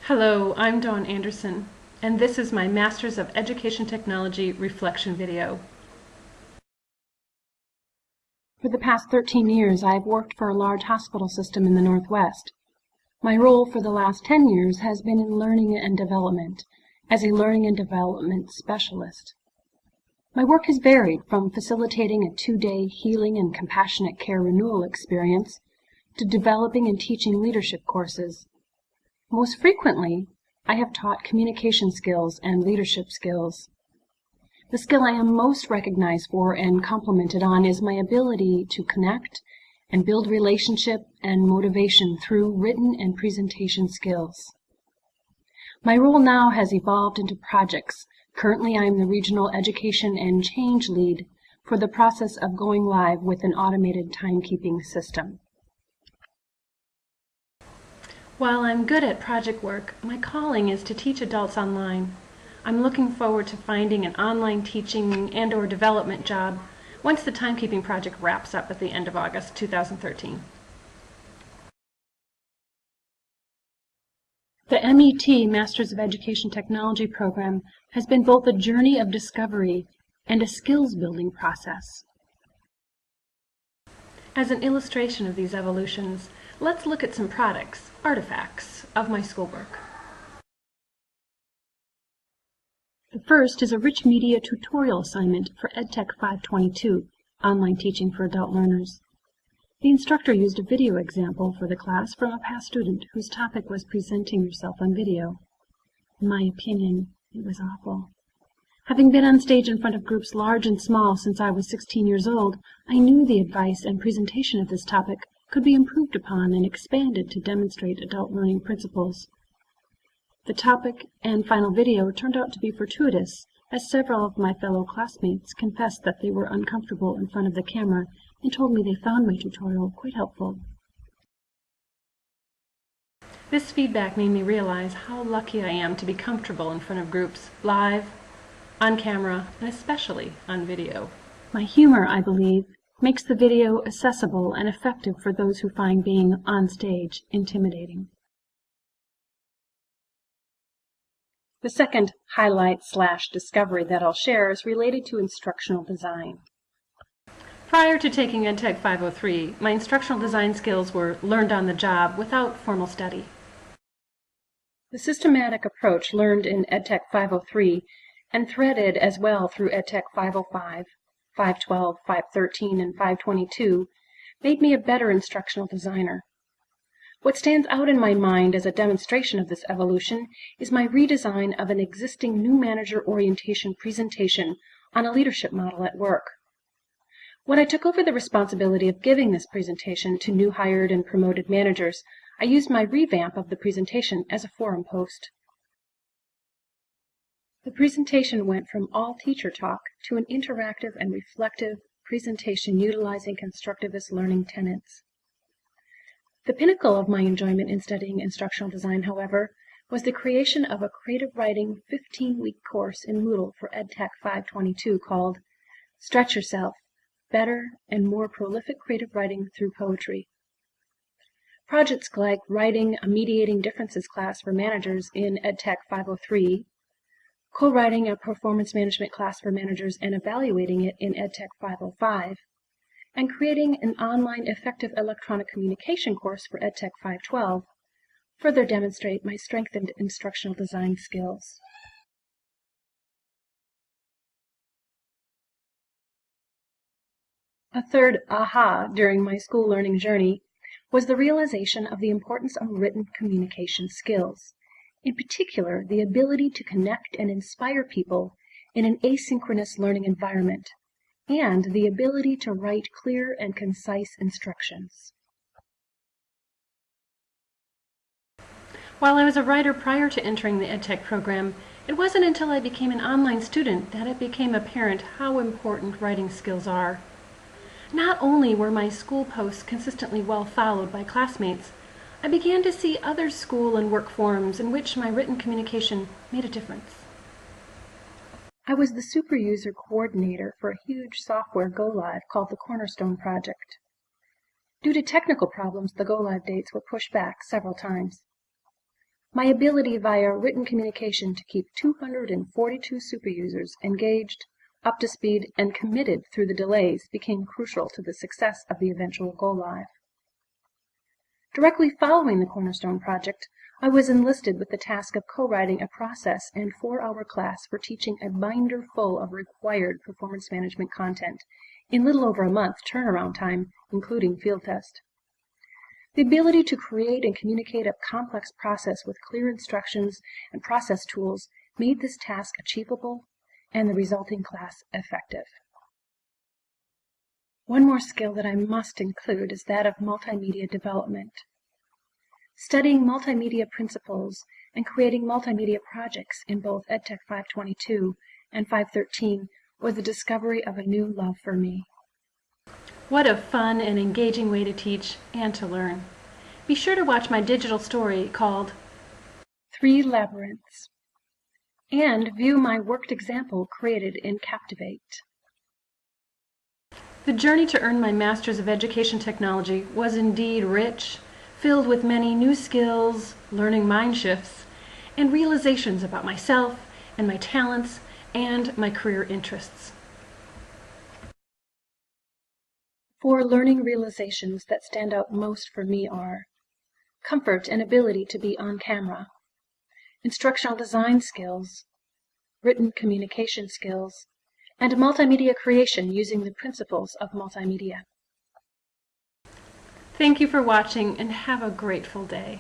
Hello, I'm Dawn Anderson, and this is my Masters of Education Technology reflection video. For the past 13 years, I've worked for a large hospital system in the Northwest. My role for the last 10 years has been in learning and development, as a learning and development specialist. My work has varied from facilitating a 2-day healing and compassionate care renewal experience to developing and teaching leadership courses. Most frequently, I have taught communication skills and leadership skills. The skill I am most recognized for and complimented on is my ability to connect and build relationship and motivation through written and presentation skills. My role now has evolved into projects. Currently, I am the Regional Education and Change Lead for the process of going live with an automated timekeeping system. While I'm good at project work, my calling is to teach adults online. I'm looking forward to finding an online teaching and/or development job once the timekeeping project wraps up at the end of August 2013. The MET Masters of Education Technology program has been both a journey of discovery and a skills-building process. As an illustration of these evolutions, let's look at some products, artifacts, of my schoolwork. The first is a rich media tutorial assignment for EdTech 522, online teaching for adult learners. The instructor used a video example for the class from a past student whose topic was presenting yourself on video. In my opinion, it was awful. Having been on stage in front of groups large and small since I was 16 years old, I knew the advice and presentation of this topic could be improved upon and expanded to demonstrate adult learning principles. The topic and final video turned out to be fortuitous, as several of my fellow classmates confessed that they were uncomfortable in front of the camera and told me they found my tutorial quite helpful. This feedback made me realize how lucky I am to be comfortable in front of groups, live, on camera, and especially on video. My humor, I believe, makes the video accessible and effective for those who find being on stage intimidating. The second highlight/discovery that I'll share is related to instructional design. Prior to taking EdTech 503, my instructional design skills were learned on the job without formal study. The systematic approach learned in EdTech 503 and threaded as well through EdTech 505, 512, 513, and 522 made me a better instructional designer. What stands out in my mind as a demonstration of this evolution is my redesign of an existing new manager orientation presentation on a leadership model at work. When I took over the responsibility of giving this presentation to new hired and promoted managers, I used my revamp of the presentation as a forum post. The presentation went from all teacher talk to an interactive and reflective presentation utilizing constructivist learning tenets. The pinnacle of my enjoyment in studying instructional design, however, was the creation of a creative writing 15-week course in Moodle for EdTech 522 called Stretch Yourself, Better and More Prolific Creative Writing Through Poetry. Projects like writing a Mediating Differences class for managers in EdTech 503, co-writing a performance management class for managers and evaluating it in EdTech 505, and creating an online effective electronic communication course for EdTech 512 further demonstrate my strengthened instructional design skills. A third aha during my school learning journey was the realization of the importance of written communication skills. In particular, the ability to connect and inspire people in an asynchronous learning environment, and the ability to write clear and concise instructions. While I was a writer prior to entering the EdTech program, it wasn't until I became an online student that it became apparent how important writing skills are. Not only were my school posts consistently well followed by classmates, I began to see other school and work forums in which my written communication made a difference. I was the super user coordinator for a huge software go-live called the Cornerstone Project. Due to technical problems, the go-live dates were pushed back several times. My ability via written communication to keep 242 superusers engaged, up to speed, and committed through the delays became crucial to the success of the eventual go-live. Directly following the Cornerstone project, I was enlisted with the task of co-writing a process and 4-hour class for teaching a binder full of required performance management content in little over a month turnaround time, including field test. The ability to create and communicate a complex process with clear instructions and process tools made this task achievable and the resulting class effective. One more skill that I must include is that of multimedia development. Studying multimedia principles and creating multimedia projects in both EdTech 522 and 513 was the discovery of a new love for me. What a fun and engaging way to teach and to learn. Be sure to watch my digital story called 3 Labyrinths and view my worked example created in Captivate. The journey to earn my Master's of Education Technology was indeed rich, filled with many new skills, learning mind shifts, and realizations about myself and my talents and my career interests. 4 learning realizations that stand out most for me are comfort and ability to be on camera, instructional design skills, written communication skills, and multimedia creation using the principles of multimedia. Thank you for watching and have a grateful day.